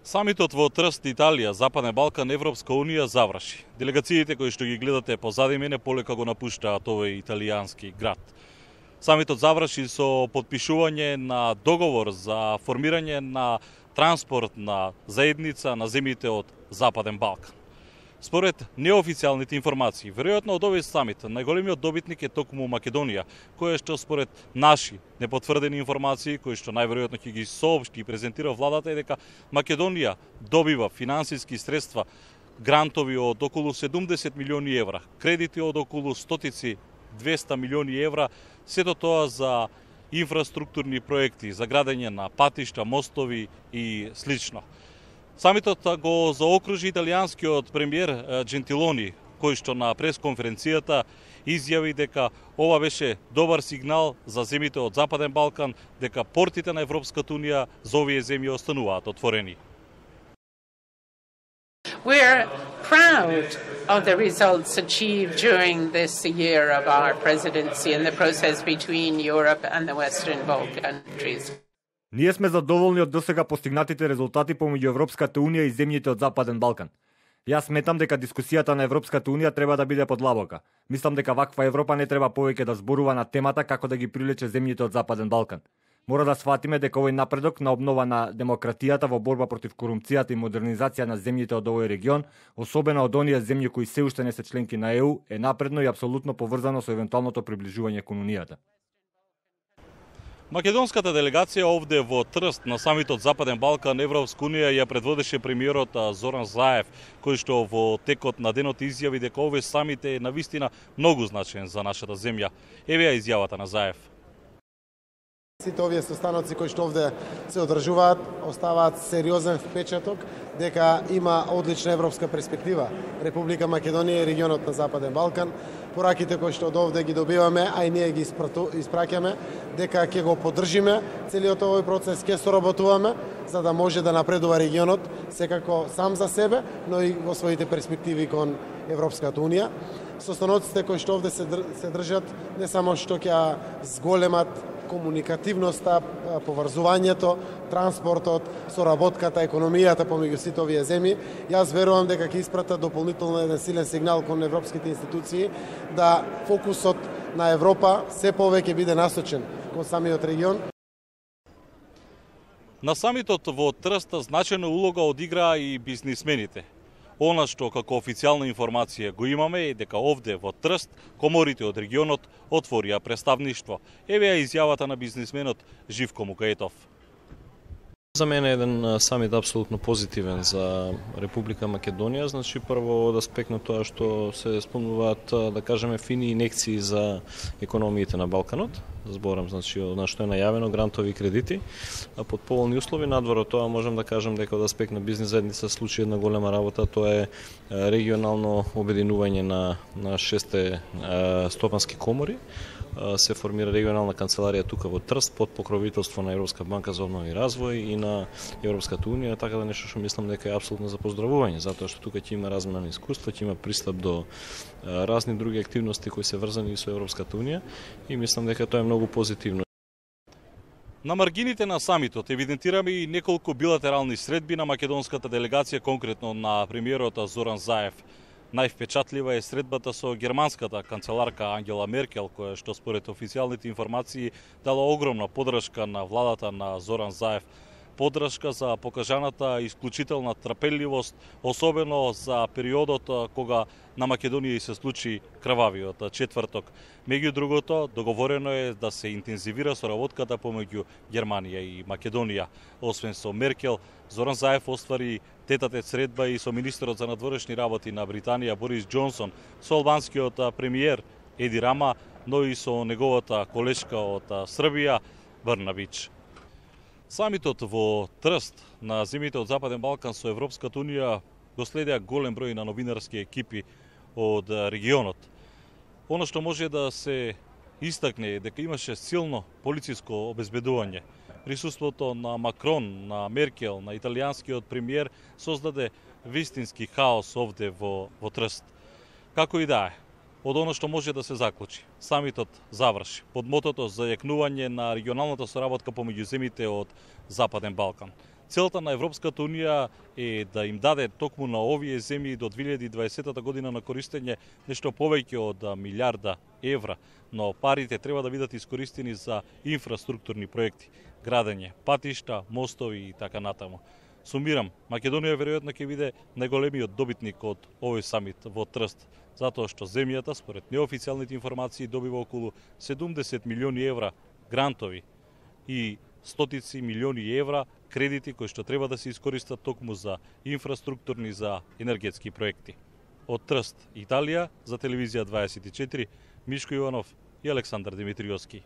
Самитот во Трст, Италија, Западен Балкан, Европска Унија заврши. Делегациите кои што ги гледате позади мене полека го напуштаат овој италијански град. Самитот заврши со потпишување на договор за формирање на транспортна заедница на земјите од Западен Балкан. Според неофицијалните информации, веројатно од овој самит најголемиот добитник е токму Македонија, која што според наши непотврдени информации, кои што најверојатно ќе ги соопшти и презентира владата, е дека Македонија добива финансиски средства, грантови од околу 70 милиони евра, кредити од околу 100-200 милиони евра, сето тоа за инфраструктурни проекти, за градење на патишта, мостови и слично. Самитот го заокружи италијанскиот премиер Джентилони, кој што на пресконференцијата изјави дека ова беше добар сигнал за земјите од Западен Балкан, дека портите на Европската Унија за овие земји остануваат отворени. We're proud of the results achieved during this year of our presidency in the process between Europe and the Western Balkan countries. Ние сме задоволни од досега постигнатите резултати помеѓу Европската Унија и земјите од Западен Балкан. Јас сметам дека дискусијата на Европската Унија треба да биде подлабока. Мислам дека ваква Европа не треба повеќе да зборува на темата како да ги привлече земјите од Западен Балкан. Мора да сфатиме дека овој напредок на обнова на демократијата во борба против корупцијата и модернизација на земјите од овој регион, особено од оние земји кои се уште не се членки на ЕУ, е напредно и апсолутно поврзано со евентуалното приближување кон Унијата. Македонската делегација овде во Трст на самитот Западен Балкан Европска Унија ја предводеше премиерот Зоран Заев, кој што во текот на денот изјави дека овој самит е навистина многу значаен за нашата земја. Еве ја изјавата на Заев. Сите овие состаноци кои што овде се одржуваат оставаат сериозен впечаток дека има одлична европска перспектива Република Македонија и регионот на Западен Балкан. Пораките кои што од овде ги добиваме, а и ние ги испраќаме, дека ќе го поддржиме целиот овој процес, ќе соработуваме за да може да напредува регионот секако сам за себе, но и во своите перспективи кон Европската Унија. Состаноците кои што овде се држат не само што ќе зголемат комуникативноста, поврзувањето, транспортот, соработката, економијата помеѓу сите овие земји. Јас верувам дека ќе испратат дополнително еден силен сигнал кон европските институции да фокусот на Европа се повеќе биде насочен кон самиот регион. На самитот во Трст значајна улога одиграа и бизнисмените. Она што како официјална информација го имаме е дека овде во Трст коморите од регионот отворија представништво. Еве ја изјавата на бизнисменот Живко Мукаетов. За мене е еден самит апсолутно позитивен за Република Македонија. Значи, прво од аспект на тоа што се спомнуваат, да кажеме, фини инекции за економиите на Балканот. Зборам, значи, на што е најавено, грантови кредити, под поволни услови. Надвор од тоа можам да кажем дека од аспект на бизнес заедница случи една голема работа, тоа е регионално обединување на 6 стопански комори. Се формира регионална канцеларија тука во Трст под покровителство на Европска банка за обнова и развој и на Европската Унија, така да нешто што мислам дека е апсолутно за поздравување, затоа што тука ќе има размена на искуство, ќе има пристап до разни други активности кои се врзани со Европската Унија и мислам дека тоа е многу позитивно. На маргините на самитот евидентираме и неколку билатерални средби на македонската делегација, конкретно на премиерот Зоран Заев. Највпечатлива е средбата со германската канцеларка Ангела Меркел, која што според официјалните информации дала огромна поддршка на владата на Зоран Заев. Поддршка за покажаната исклучителна трпеливост, особено за периодот кога на Македонија се случи крвавиот четврток. Меѓу другото, договорено е да се интензивира соработката помеѓу Германија и Македонија. Освен со Меркел, Зоран Заев оствари тет-а-тет средба и со министерот за надворешни работи на Британија Борис Џонсон, со албанскиот премиер Еди Рама, но и со неговата колешка од Србија Брнабич. Самитот во Трст на земјите од Западен Балкан со Европската Унија го следеа голем број на новинарски екипи од регионот. Оно што може да се истакне е дека имаше силно полициско обезбедување. Присуството на Макрон, на Меркел, на италијанскиот премиер создаде вистински хаос овде во Трст. Како и да е, од оно што може да се заклучи, самитот заврши под мотото за јакнување на регионалната соработка помеѓу земјите од Западен Балкан. Целта на Европската унија е да им даде токму на овие земји до 2020 година на користење нешто повеќе од милиарда евра, но парите треба да бидат искористени за инфраструктурни проекти, градење, патишта, мостови и така натаму. Сумирам, Македонија веројатно ќе биде најголемиот добитник од овој самит во Трст, затоа што земјата, според неофицијалните информации, добива околу 70 милиони евра грантови и стотици милиони евра кредити кои што треба да се искористат токму за инфраструктурни, за енергетски проекти. Од Трст, Италија, за телевизија 24, Мишко Иванов и Александар Димитриовски.